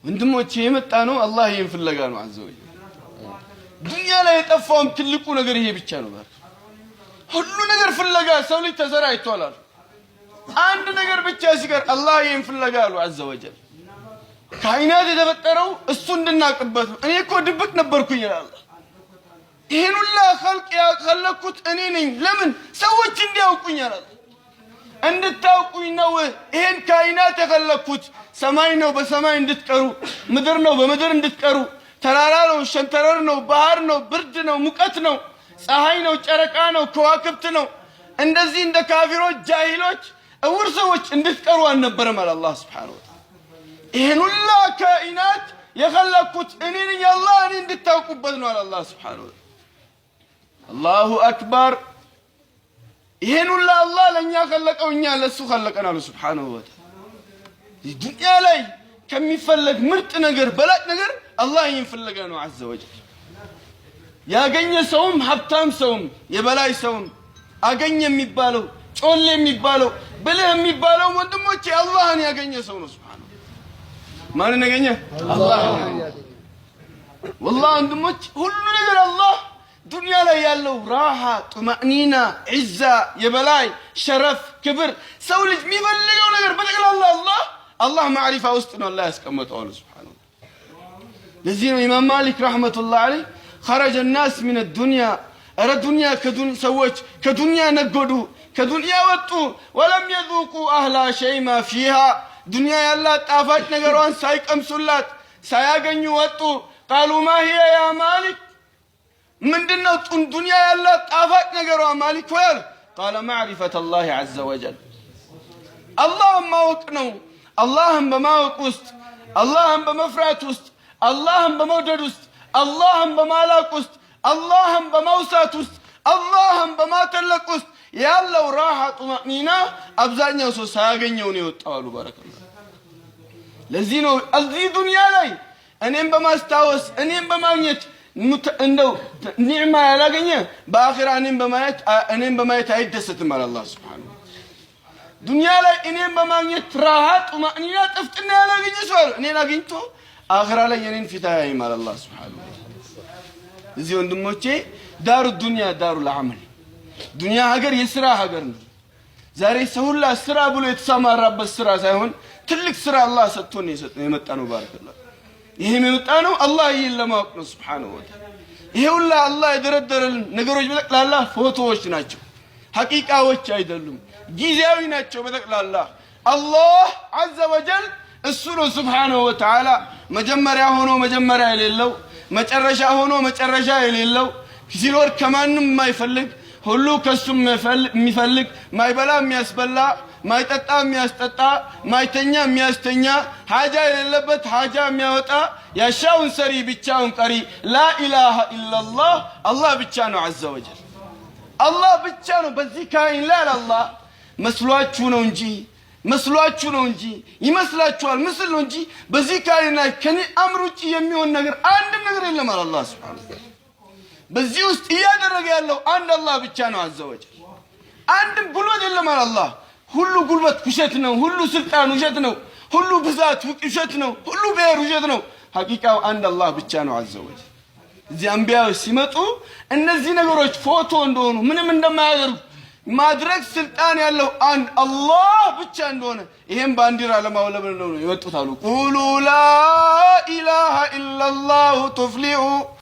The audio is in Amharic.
ወንድሞቼ የመጣ ነው አላህ ይሄን ፍለጋ ነው አዘወይ ዱንያ ላይ የጠፋውም ትልቁ ነገር ይሄ ብቻ ነው ባክ ሁሉ ነገር ፍለጋ ሰው ልጅ ተሰራይቷል አንድ ነገር ብቻ ሲቀር አላህ ይሄን ፍለጋ ነው አዘወጀል ካይናት የተፈጠረው እሱ እንድናቅበት እኔ እኮ ድብቅ ነበርኩኝ ይላል ይሄን ሁሉ خلق ያከለኩት እኔ ነኝ ለምን ሰዎች እንዲያውቁኝ ይላል እንድታውቁኝ ነው ይሄን ካይናት የከለኩት ሰማይ ነው በሰማይ እንድትቀሩ ምድር ነው በምድር እንድትቀሩ ተራራ ነው ሸንተረር ነው ባህር ነው ብርድ ነው ሙቀት ነው ፀሐይ ነው ጨረቃ ነው ከዋክብት ነው እንደዚህ እንደ ካፊሮች ጃሂሎች እውር ሰዎች እንድትቀሩ አልነበረም አላህ Subhanahu Wa Ta'ala ይሄን ሁሉ ካይናት የከለኩት እኔ ነኝ አላህ እኔ እንድታውቁበት ነው አላህ Subhanahu Wa Ta'ala አላሁ አክበር ይሄን ሁሉ አላህ ለኛ خلቀው እኛ ለሱ خلቀናል Subhanahu Wa Ta'ala ዱንያ ላይ ከሚፈልግ ምርጥ ነገር በላጭ ነገር አላህ ይንፈልጋ ነው عز وجل ያገኘ ሰውም ሀብታም ሰውም የበላይ ሰውም አገኘ የሚባለው ጮል የሚባለው ብለህ የሚባለው ወንድሞቼ አላህን ያገኘ ሰው ነው Subhanahu ማን ያገኘ አላህ والله ወንድሞቼ ሁሉ ነገር አላህ ዱንያ ላይ ያለው ራሃ ጡማእኒና ዒዛ የበላይ ሸረፍ ክብር ሰው ልጅ የሚፈልገው ነገር በጠቅላላ አላህ ማዕሪፋ ውስጥ ነው አላህ ያስቀመጠው Subhanahu ለዚህ ነው ኢማም ማሊክ ረህመቱላህ ዐለይሂ خرج الناس من الدنيا ارى الدنيا كدنيا سوت كدنيا نقدوا كدنيا وطوا ولم يذوقوا اهلا شيء ما فيها دنيا يلا طافات ነገሯን ሳይቀምሱላት ሳያገኙ ወጡ قالوا ما هي يا مالك ምንድነው ዱንያ ያላ ጣፋጭ ነገሯ ማሊክ ወል قال معرفه الله عز وجل الله ማወቅ ነው አላህን በማወቅ ውስጥ አላህን በመፍራት ውስጥ አላህን በመውደድ ውስጥ አላህን በማላቅ ውስጥ አላህን በማውሳት ውስጥ አላህን በማተለቅ ውስጥ ያለው ራሃ ጡማእኒና አብዛኛው ሰው ሳያገኘው ነው የወጣው ባረከላህ ለዚህ ነው እዚህ ዱንያ ላይ እኔም በማስታወስ እኔም በማግኘት እንደው ኒዕማ ያላገኘ በአኺራ እኔም በማየት አይደሰትም አላህ Subhanahu ዱንያ ላይ እኔም በማግኘት ራሃ ጡማእኒና ጥፍጥና ያላገኘ ሰው እኔን አግኝቶ አኺራ ላይ የኔን ፊት ያይም አላህ Subhanahu እዚህ ወንድሞቼ ዳሩ ዱንያ ዳሩ ለዓመል ዱንያ ሀገር የሥራ ሀገር ነው ዛሬ ሰው ሁሉ ስራ ብሎ የተሰማራበት ስራ ሳይሆን ትልቅ ስራ አላህ ሰጥቶን የመጣ ነው ባረከላህ ይሄም የመጣ ነው አላህ ይሄን ለማወቅ ነው Subhanahu Wa Ta'ala ይሄ ሁሉ አላህ የደረደረልን ነገሮች በጠቅላላ ፎቶዎች ናቸው ሐቂቃዎች አይደሉም ጊዜያዊ ናቸው በጠቅላላ አላህ عز وجل እሱ ነው Subhanahu Wa Ta'ala መጀመሪያ ሆኖ መጀመሪያ የሌለው መጨረሻ ሆኖ መጨረሻ የሌለው ሲኖር ከማንም የማይፈልግ ሁሉ ከሱም የሚፈልግ ማይበላ የሚያስበላ ማይጠጣ የሚያስጠጣ ማይተኛ የሚያስተኛ ሐጃ የሌለበት ሐጃ የሚያወጣ ያሻውን ሰሪ ብቻውን ቀሪ ላ ኢላሃ ኢላላህ አላህ ብቻ ነው عز وجل አላህ ብቻ ነው በዚህ ካይን ላይ አላህ መስሏችሁ ነው እንጂ ይመስላችኋል ምስል ነው እንጂ በዚህ ካይን ላይ ከኔ አምር ውጪ የሚሆን ነገር አንድም ነገር የለም አላህ Subhanahu በዚህ ውስጥ ያደረገ ያለው አንድ አላህ ብቻ ነው عز وجل አንድም ጉልበት የለም አላህ ሁሉ ጉልበት ውሸት ነው ሁሉ ስልጣን ውሸት ነው ሁሉ ብዛት ውሸት ነው ሁሉ ብሔር ውሸት ነው ሐቂቃው አንድ አላህ ብቻ ነው عز وجل እዚህ አንቢያው ሲመጡ እነዚህ ነገሮች ፎቶ እንደሆኑ ምንም እንደማያደርጉ ማድረግ ስልጣን ያለው አንድ አላህ ብቻ እንደሆነ ይሄን ባንዲራ ለማውለብ ነው የወጡት አሉ ቁሉ ላ ኢላሃ ኢላላህ ትፍሊሑ